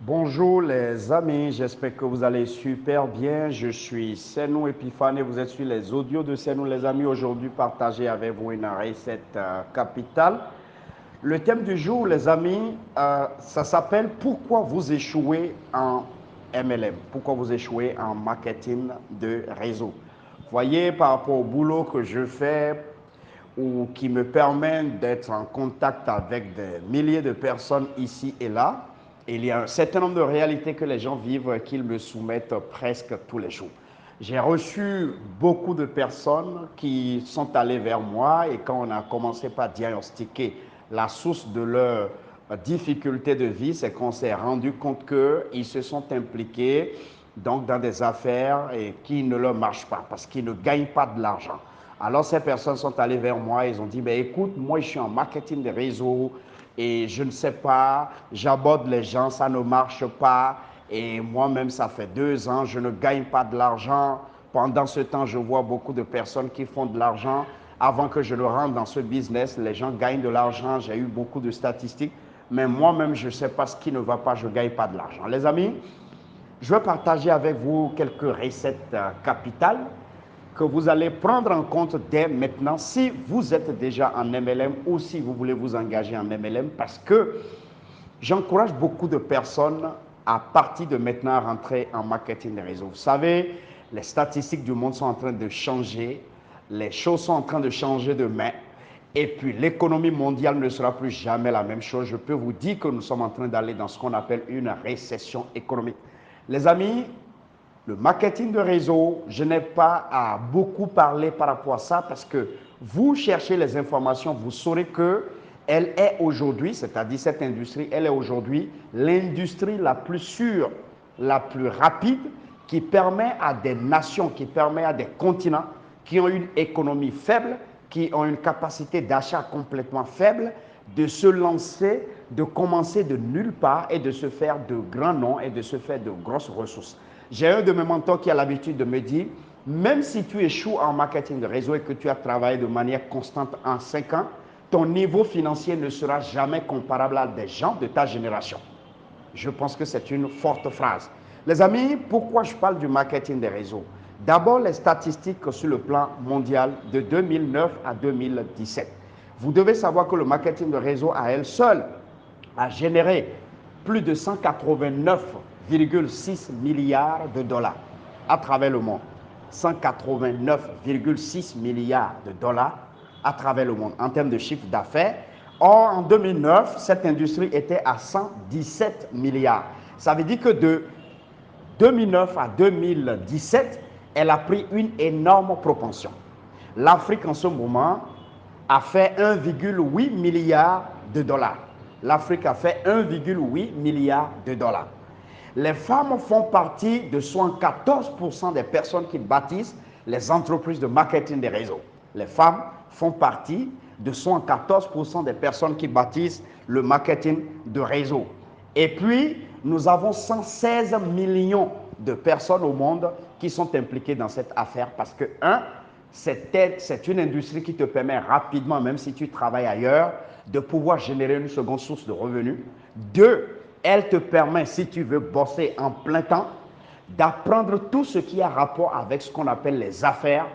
Bonjour les amis, j'espère que vous allez super bien. Je suis Senou Epiphane et vous êtes sur les audios de Senou les amis. Aujourd'hui, partager avec vous une recette capitale. Le thème du jour, les amis, ça s'appelle Pourquoi vous échouez en MLM, pourquoi vous échouez en marketing de réseau. Voyez, par rapport au boulot que je fais ou qui me permet d'être en contact avec des milliers de personnes ici et là, il y a un certain nombre de réalités que les gens vivent qu'ils me soumettent presque tous les jours. J'ai reçu beaucoup de personnes qui sont allées vers moi et quand on a commencé par diagnostiquer la source de leur difficulté de vie, c'est qu'on s'est rendu compte qu'ils se sont impliqués donc dans des affaires et qui ne leur marchent pas parce qu'ils ne gagnent pas de l'argent. Alors ces personnes sont allées vers moi, ils ont dit, ben, écoute, moi je suis en marketing de réseau et je ne sais pas, j'aborde les gens, ça ne marche pas et moi-même ça fait 2 ans, je ne gagne pas de l'argent. Pendant ce temps, je vois beaucoup de personnes qui font de l'argent. Avant que je ne rentre dans ce business, les gens gagnent de l'argent, j'ai eu beaucoup de statistiques, mais moi-même je ne sais pas ce qui ne va pas, je ne gagne pas de l'argent. Les amis, je vais partager avec vous quelques recettes capitales que vous allez prendre en compte dès maintenant si vous êtes déjà en MLM ou si vous voulez vous engager en MLM parce que j'encourage beaucoup de personnes à partir de maintenant à rentrer en marketing des réseaux. Vous savez, les statistiques du monde sont en train de changer, les choses sont en train de changer de main et puis l'économie mondiale ne sera plus jamais la même chose. Je peux vous dire que nous sommes en train d'aller dans ce qu'on appelle une récession économique. Les amis, le marketing de réseau, je n'ai pas à beaucoup parler par rapport à ça parce que vous cherchez les informations, vous saurez que elle est aujourd'hui, c'est-à-dire cette industrie, elle est aujourd'hui l'industrie la plus sûre, la plus rapide, qui permet à des nations, qui permet à des continents qui ont une économie faible, qui ont une capacité d'achat complètement faible, de se lancer, de commencer de nulle part et de se faire de grands noms et de se faire de grosses ressources. J'ai un de mes mentors qui a l'habitude de me dire, même si tu échoues en marketing de réseau et que tu as travaillé de manière constante en 5 ans, ton niveau financier ne sera jamais comparable à des gens de ta génération. Je pense que c'est une forte phrase. Les amis, pourquoi je parle du marketing des réseaux? D'abord, les statistiques sur le plan mondial de 2009 à 2017. Vous devez savoir que le marketing de réseau à elle seule a généré plus de 189,6 milliards de dollars à travers le monde. 189,6 milliards de dollars à travers le monde en termes de chiffre d'affaires. Or, en 2009, cette industrie était à 117 milliards. Ça veut dire que de 2009 à 2017, elle a pris une énorme propension. L'Afrique, en ce moment, a fait 1,8 milliard de dollars. L'Afrique a fait 1,8 milliard de dollars. Les femmes font partie de 74% des personnes qui bâtissent les entreprises de marketing des réseaux. Les femmes font partie de 74% des personnes qui bâtissent le marketing de réseau. Et puis, nous avons 116 millions de personnes au monde qui sont impliquées dans cette affaire parce que, un, c'est une industrie qui te permet rapidement, même si tu travailles ailleurs, de pouvoir générer une seconde source de revenus. Deux, elle te permet, si tu veux bosser en plein temps, d'apprendre tout ce qui a rapport avec ce qu'on appelle les affaires,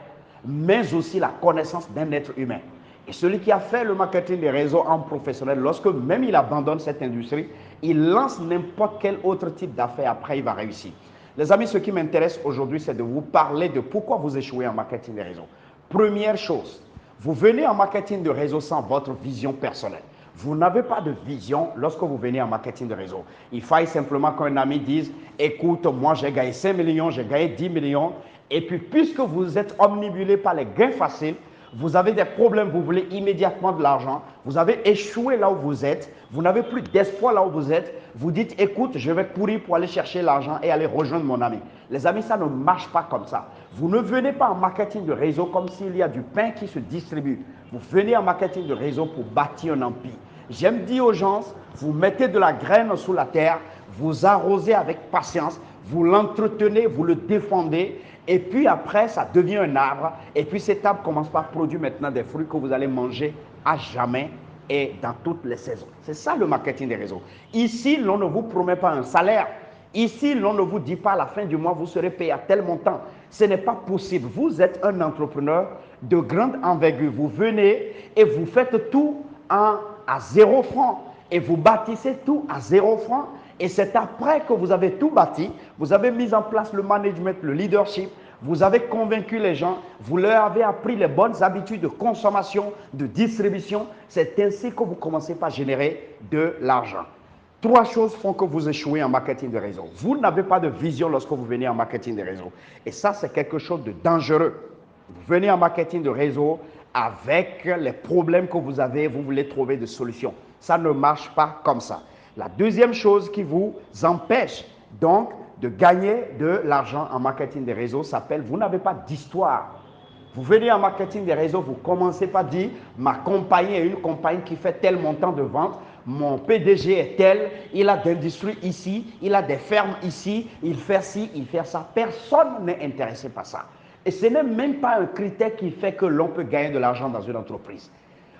mais aussi la connaissance d'un être humain. Et celui qui a fait le marketing des réseaux en professionnel, lorsque même il abandonne cette industrie, il lance n'importe quel autre type d'affaires, après il va réussir. Les amis, ce qui m'intéresse aujourd'hui, c'est de vous parler de pourquoi vous échouez en marketing des réseaux. Première chose, vous venez en marketing de réseau sans votre vision personnelle. Vous n'avez pas de vision lorsque vous venez en marketing de réseau. Il faille simplement qu'un ami dise, écoute, moi j'ai gagné 5 millions, j'ai gagné 10 millions. Et puis, puisque vous êtes omnibulé par les gains faciles, vous avez des problèmes, vous voulez immédiatement de l'argent, vous avez échoué là où vous êtes, vous n'avez plus d'espoir là où vous êtes, vous dites, écoute, je vais courir pour aller chercher l'argent et aller rejoindre mon ami. Les amis, ça ne marche pas comme ça. Vous ne venez pas en marketing de réseau comme s'il y a du pain qui se distribue. Vous venez en marketing de réseau pour bâtir un empire. J'aime dire aux gens, vous mettez de la graine sous la terre, vous arrosez avec patience, vous l'entretenez, vous le défendez, et puis après, ça devient un arbre, et puis cet arbre commence par produire maintenant des fruits que vous allez manger à jamais, et dans toutes les saisons. C'est ça le marketing des réseaux. Ici, l'on ne vous promet pas un salaire. Ici, l'on ne vous dit pas à la fin du mois, vous serez payé à tel montant. Ce n'est pas possible. Vous êtes un entrepreneur de grande envergure. Vous venez et vous faites tout à 0 francs. Et vous bâtissez tout à 0 francs. Et c'est après que vous avez tout bâti, vous avez mis en place le management, le leadership, vous avez convaincu les gens, vous leur avez appris les bonnes habitudes de consommation, de distribution. C'est ainsi que vous commencez par générer de l'argent. 3 choses font que vous échouez en marketing de réseau. Vous n'avez pas de vision lorsque vous venez en marketing de réseau. Et ça, c'est quelque chose de dangereux. Vous venez en marketing de réseau avec les problèmes que vous avez, vous voulez trouver des solutions. Ça ne marche pas comme ça. La deuxième chose qui vous empêche donc de gagner de l'argent en marketing des réseaux s'appelle vous n'avez pas d'histoire. Vous venez en marketing des réseaux, vous commencez par dire ma compagnie est une compagnie qui fait tel montant de vente, mon PDG est tel, il a d'industries ici, il a des fermes ici, il fait ci, il fait ça. Personne n'est intéressé par ça. Et ce n'est même pas un critère qui fait que l'on peut gagner de l'argent dans une entreprise.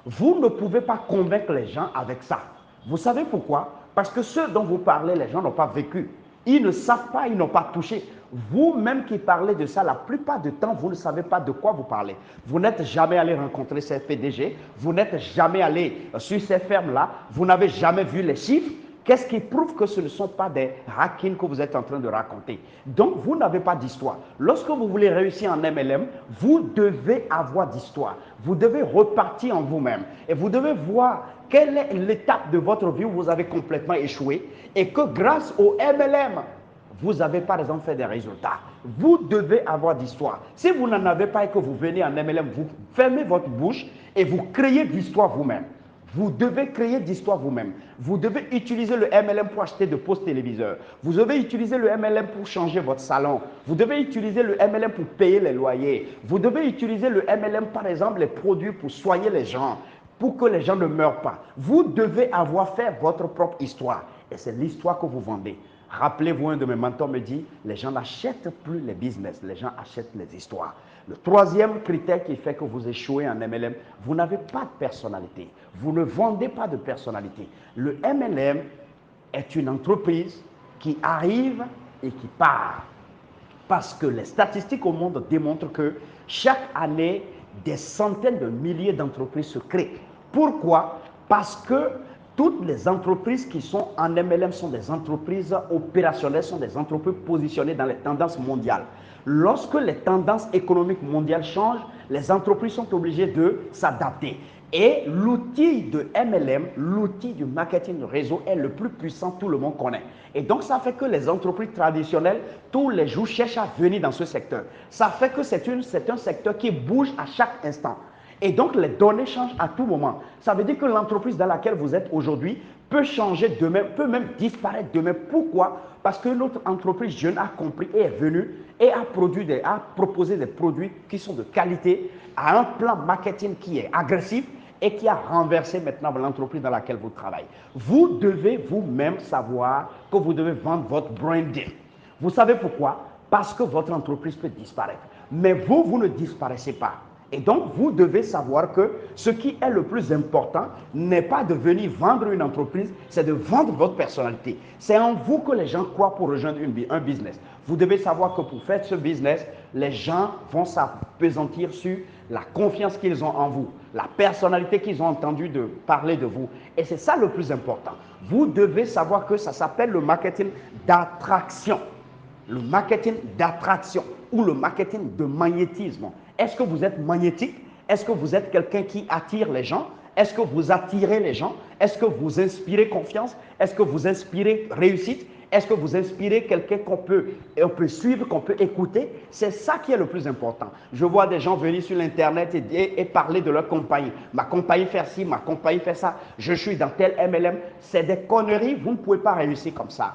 Vous ne pouvez pas convaincre les gens avec ça. Vous savez pourquoi? Parce que ceux dont vous parlez, les gens n'ont pas vécu. Ils ne savent pas, ils n'ont pas touché. Vous-même qui parlez de ça, la plupart du temps, vous ne savez pas de quoi vous parlez. Vous n'êtes jamais allé rencontrer ces PDG, vous n'êtes jamais allé sur ces fermes-là, vous n'avez jamais vu les chiffres. Qu'est-ce qui prouve que ce ne sont pas des hackings que vous êtes en train de raconter? Donc, vous n'avez pas d'histoire. Lorsque vous voulez réussir en MLM, vous devez avoir d'histoire. Vous devez repartir en vous-même. Et vous devez voir quelle est l'étape de votre vie où vous avez complètement échoué et que grâce au MLM, vous avez par exemple fait des résultats. Vous devez avoir d'histoire. Si vous n'en avez pas et que vous venez en MLM, vous fermez votre bouche et vous créez d'histoire vous-même. Vous devez créer d'histoire vous-même. Vous devez utiliser le MLM pour acheter de postes téléviseurs. Vous devez utiliser le MLM pour changer votre salon. Vous devez utiliser le MLM pour payer les loyers. Vous devez utiliser le MLM, par exemple, les produits pour soigner les gens, pour que les gens ne meurent pas. Vous devez avoir fait votre propre histoire. Et c'est l'histoire que vous vendez. Rappelez-vous, un de mes mentors me dit, les gens n'achètent plus les business, les gens achètent les histoires. Le troisième critère qui fait que vous échouez en MLM, vous n'avez pas de personnalité. Vous ne vendez pas de personnalité. Le MLM est une entreprise qui arrive et qui part. Parce que les statistiques au monde démontrent que chaque année, des centaines de milliers d'entreprises se créent. Pourquoi? Parce que toutes les entreprises qui sont en MLM sont des entreprises opérationnelles, sont des entreprises positionnées dans les tendances mondiales. Lorsque les tendances économiques mondiales changent, les entreprises sont obligées de s'adapter. Et l'outil de MLM, l'outil du marketing de réseau est le plus puissant, tout le monde connaît. Et donc, ça fait que les entreprises traditionnelles, tous les jours, cherchent à venir dans ce secteur. Ça fait que c'est un secteur qui bouge à chaque instant. Et donc, les données changent à tout moment. Ça veut dire que l'entreprise dans laquelle vous êtes aujourd'hui peut changer demain, peut même disparaître demain. Pourquoi? Parce que notre entreprise jeune a compris et est venue et a proposé des produits qui sont de qualité, à un plan marketing qui est agressif et qui a renversé maintenant l'entreprise dans laquelle vous travaillez. Vous devez vous-même savoir que vous devez vendre votre branding. Vous savez pourquoi? Parce que votre entreprise peut disparaître. Mais vous, vous ne disparaissez pas. Et donc, vous devez savoir que ce qui est le plus important n'est pas de venir vendre une entreprise, c'est de vendre votre personnalité. C'est en vous que les gens croient pour rejoindre un business. Vous devez savoir que pour faire ce business, les gens vont s'appesantir sur la confiance qu'ils ont en vous, la personnalité qu'ils ont entendu parler de vous. Et c'est ça le plus important. Vous devez savoir que ça s'appelle le marketing d'attraction. Le marketing d'attraction ou le marketing de magnétisme. Est-ce que vous êtes magnétique? Est-ce que vous êtes quelqu'un qui attire les gens? Est-ce que vous attirez les gens? Est-ce que vous inspirez confiance? Est-ce que vous inspirez réussite? Est-ce que vous inspirez quelqu'un qu'on peut suivre, qu'on peut écouter? C'est ça qui est le plus important. Je vois des gens venir sur l'Internet et parler de leur compagnie. Ma compagnie fait ci, ma compagnie fait ça. Je suis dans tel MLM. C'est des conneries. Vous ne pouvez pas réussir comme ça.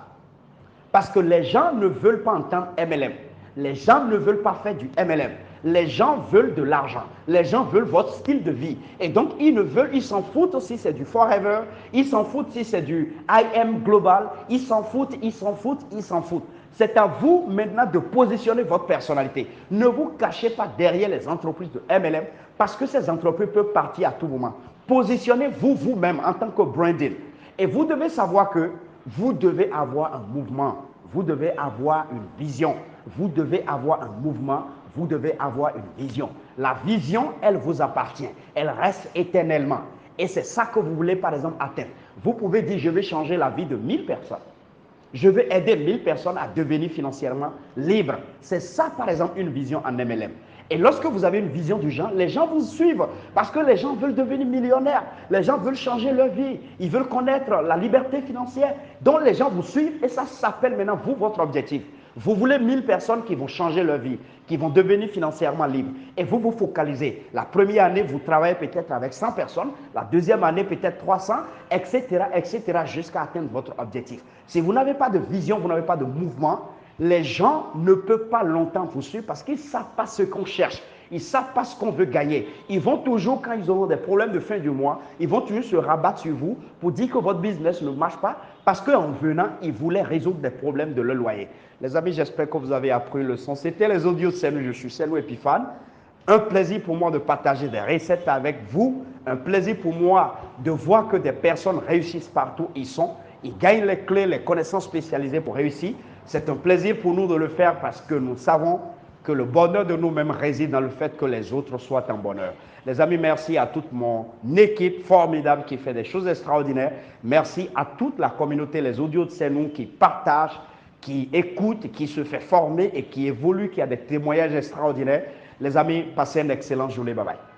Parce que les gens ne veulent pas entendre MLM. Les gens ne veulent pas faire du MLM. Les gens veulent de l'argent. Les gens veulent votre style de vie. Et donc, ils s'en foutent si c'est du Forever. Ils s'en foutent si c'est du IM Global. Ils s'en foutent. C'est à vous maintenant de positionner votre personnalité. Ne vous cachez pas derrière les entreprises de MLM parce que ces entreprises peuvent partir à tout moment. Positionnez-vous vous-même en tant que branding. Et vous devez savoir que vous devez avoir un mouvement, vous devez avoir une vision, vous devez avoir un mouvement, vous devez avoir une vision. La vision, elle vous appartient, elle reste éternellement. Et c'est ça que vous voulez, par exemple, atteindre. Vous pouvez dire, je vais changer la vie de 1000 personnes. Je vais aider 1000 personnes à devenir financièrement libres. C'est ça, par exemple, une vision en MLM. Et lorsque vous avez une vision du genre, les gens vous suivent parce que les gens veulent devenir millionnaires. Les gens veulent changer leur vie. Ils veulent connaître la liberté financière. Donc, les gens vous suivent et ça s'appelle maintenant, vous, votre objectif. Vous voulez 1000 personnes qui vont changer leur vie, qui vont devenir financièrement libres. Et vous vous focalisez. La première année, vous travaillez peut-être avec 100 personnes. La deuxième année, peut-être 300, etc., jusqu'à atteindre votre objectif. Si vous n'avez pas de vision, vous n'avez pas de mouvement, les gens ne peuvent pas longtemps vous suivre parce qu'ils ne savent pas ce qu'on cherche. Ils ne savent pas ce qu'on veut gagner. Ils vont toujours, quand ils auront des problèmes de fin du mois, ils vont toujours se rabattre sur vous pour dire que votre business ne marche pas parce qu'en venant, ils voulaient résoudre des problèmes de leur loyer. Les amis, j'espère que vous avez appris le son. C'était les audios de Senou. Je suis Senou Epiphane. Un plaisir pour moi de partager des recettes avec vous. Un plaisir pour moi de voir que des personnes réussissent partout où ils sont. Ils gagnent les clés, les connaissances spécialisées pour réussir. C'est un plaisir pour nous de le faire parce que nous savons que le bonheur de nous-mêmes réside dans le fait que les autres soient en bonheur. Les amis, merci à toute mon équipe formidable qui fait des choses extraordinaires. Merci à toute la communauté, les audios de Senou qui partagent, qui écoutent, qui se fait former et qui évolue, qui a des témoignages extraordinaires. Les amis, passez une excellente journée. Bye bye.